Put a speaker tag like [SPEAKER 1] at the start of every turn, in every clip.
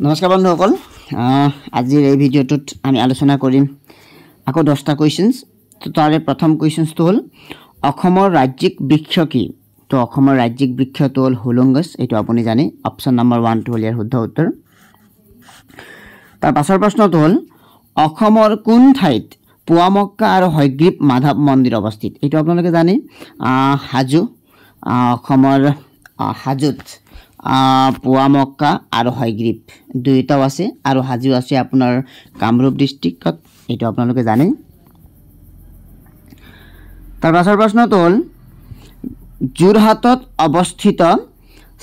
[SPEAKER 1] নমস্কাৰ বন্ধুসকল, আজিৰ এই ভিডিঅ'টোত আমি আলোচনা কৰিম আকৌ 10টা কুৱেশ্যনছ। তো তাৰে প্ৰথম কুৱেশ্যনছটো হ'ল অসমৰ ৰাজ্যিক বৃক্ষ কি? তো অসমৰ ৰাজ্যিক বৃক্ষটো হ'ল হুলুং গছ। এইটো আপুনি জানে। অপশ্যন নম্বৰ 1টো হ'ল ইয়াৰ শুদ্ধ উত্তৰ। তাৰ পাছৰ প্ৰশ্নটো হ'ল অসমৰ কোন ঠাইত পুৱামক্কা আৰু হয়গ্ৰীৱ মাধৱ মন্দিৰ অৱস্থিত? এইটো আপোনালোকে জানে। হাজো, অসমৰ হাজোত পুৱামক্কা আৰু হয়গ্ৰীৱ দুয়োটাও আছে, আৰু হাজো আছে আপোনাৰ কামৰূপ ডিষ্ট্ৰিক্টত। এইটো আপোনালোকে জানে। তাৰ পাছৰ প্ৰশ্নটো হ'ল যোৰহাটত অৱস্থিত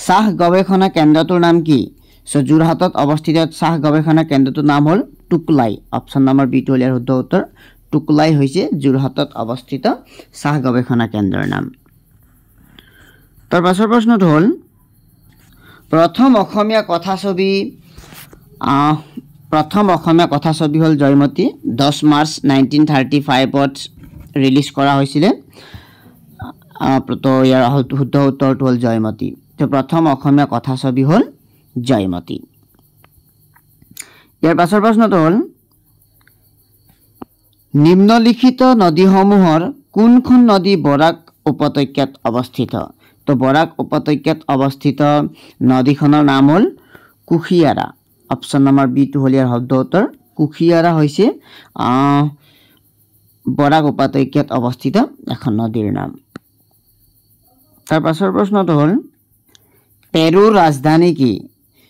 [SPEAKER 1] চাহ গৱেষণা কেন্দ্ৰটোৰ নাম কি? যোৰহাটত অৱস্থিত চাহ গৱেষণা কেন্দ্ৰটোৰ নাম হ'ল টুকলাই। অপশ্যন নম্বৰ বিটো হ'ল ইয়াৰ শুদ্ধ উত্তৰ। টুকলাই হৈছে যোৰহাটত অৱস্থিত চাহ গৱেষণা কেন্দ্ৰৰ নাম। তাৰ পাছৰ প্ৰশ্নটো হ'ল প্ৰথম অসমীয়া কথাছবি হ'ল জয়মতী। 10 মাৰ্চ 1935ত ৰিলিজ কৰা হৈছিলে। তো ইয়াৰ শুদ্ধ উত্তৰটো হ'ল জয়মতী। তো প্ৰথম অসমীয়া কথাছবি হ'ল জয়মতী। ইয়াৰ পাছৰ প্ৰশ্নটো হ'ল নিম্নলিখিত নদীসমূহৰ কোনখন নদী বৰাক উপত্যকাত অৱস্থিত? তো বৰাক উপত্যকাত অৱস্থিত নদীখনৰ নাম হ'ল কুশিয়াৰা। অপশ্যন নম্বৰ বিটো হ'ল ইয়াৰ শুদ্ধ উত্তৰ। কুশিয়াৰা হৈছে বৰাক উপত্যকাত অৱস্থিত এখন নদীৰ নাম। তাৰ পাছৰ প্ৰশ্নটো হ'ল পেৰুৰ ৰাজধানী কি?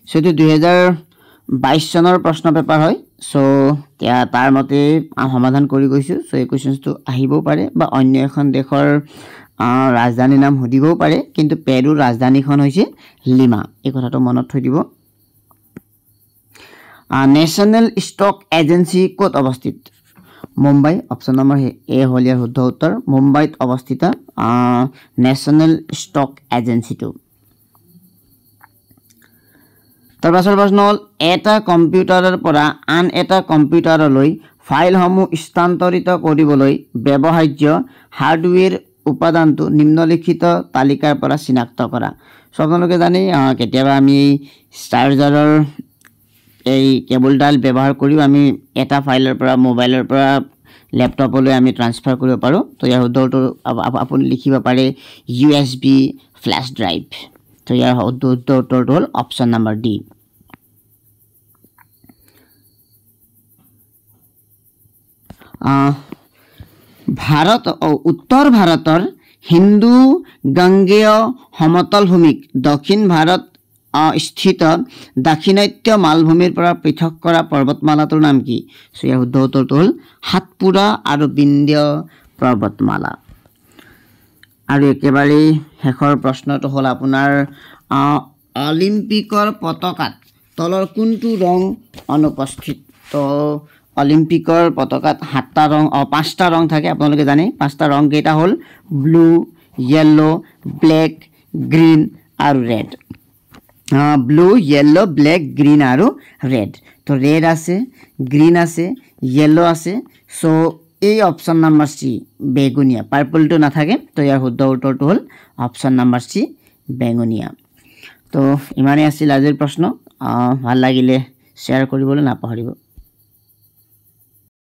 [SPEAKER 1] এইটো 2022 চনৰ প্ৰশ্ন পেপাৰ হয়। তাৰ মতে সমাধান কৰি গৈছোঁ। এই কুৱেশ্যনছটো আহিবও পাৰে বা অন্য এখন দেশৰ ৰাজধানীৰ নাম সুধিবও পাৰে, কিন্তু পেৰুৰ ৰাজধানীখন হৈছে লিমা। এই কথাটো মনত থৈ দিব। নেশ্যনেল ষ্টক এজেঞ্চি ক'ত অৱস্থিত? মুম্বাই। অপশ্যন নম্বৰ এ হ'ল ইয়াৰ শুদ্ধ উত্তৰ। মুম্বাইত অৱস্থিত নেশ্যনেল ষ্টক এজেঞ্চিটো। তাৰ পাছৰ প্ৰশ্ন হ'ল এটা কম্পিউটাৰৰ পৰা আন এটা কম্পিউটাৰলৈ ফাইলসমূহ স্থানান্তৰিত কৰিবলৈ ব্যৱহাৰ্য হাৰ্ডৱেৰ উপাদানটো নিম্নলিখিত তালিকাৰ পৰা চিনাক্ত কৰা। আপোনালোকে জানে কেতিয়াবা আমি চাৰ্জাৰৰ এই কেবুলডাল ব্যৱহাৰ কৰিও আমি এটা ফাইলৰ পৰা মোবাইলৰ পৰা লেপটপলৈ আমি ট্ৰান্সফাৰ কৰিব পাৰোঁ। তো ইয়াৰ শুদ্ধ উত্তৰ আপুনি লিখিব পাৰে USB ফ্লেছ ড্ৰাইভ। তো ইয়াৰ শুদ্ধ উত্তৰটো হ'ল অপশ্যন নম্বৰ ডি। উত্তৰ ভাৰতৰ হিন্দু গাঙ্গেয় সমতল ভূমিক দক্ষিণ ভাৰত স্থিত দাক্ষিণাত্য মালভূমিৰ পৰা পৃথক কৰা পৰ্বতমালাটোৰ নাম কি? ইয়াৰ শুদ্ধ উত্তৰটো হ'ল সাতপুৰা আৰু বিন্ধ্য পৰ্বতমালা। আৰু একেবাৰে শেষৰ প্ৰশ্নটো হ'ল আপোনাৰ অলিম্পিকৰ পতাকাত তলৰ কোনটো ৰং অনুপস্থিত? তো অলিম্পিকৰ পতাকাত 5টা ৰং থাকে। আপোনালোকে জানে 5টা ৰং কেইটা হ'ল ব্লু, য়েল্লো, ব্লেক, গ্ৰীণ আৰু red. Blue, yellow, black, green আৰু ৰেড। তো ৰেড আছে, গ্ৰীণ আছে, য়েল্লো আছে। এই অপশ্যন নম্বৰ চি বেঙুনীয়া, পাৰ্পলটো নাথাকে। তো ইয়াৰ শুদ্ধ উত্তৰটো হ'ল অপশ্যন নম্বৰ চি বেঙুনীয়া। তো ইমানেই আছিল আজিৰ প্ৰশ্ন। ভাল লাগিলে শ্বেয়াৰ কৰিবলৈ নাপাহৰিব।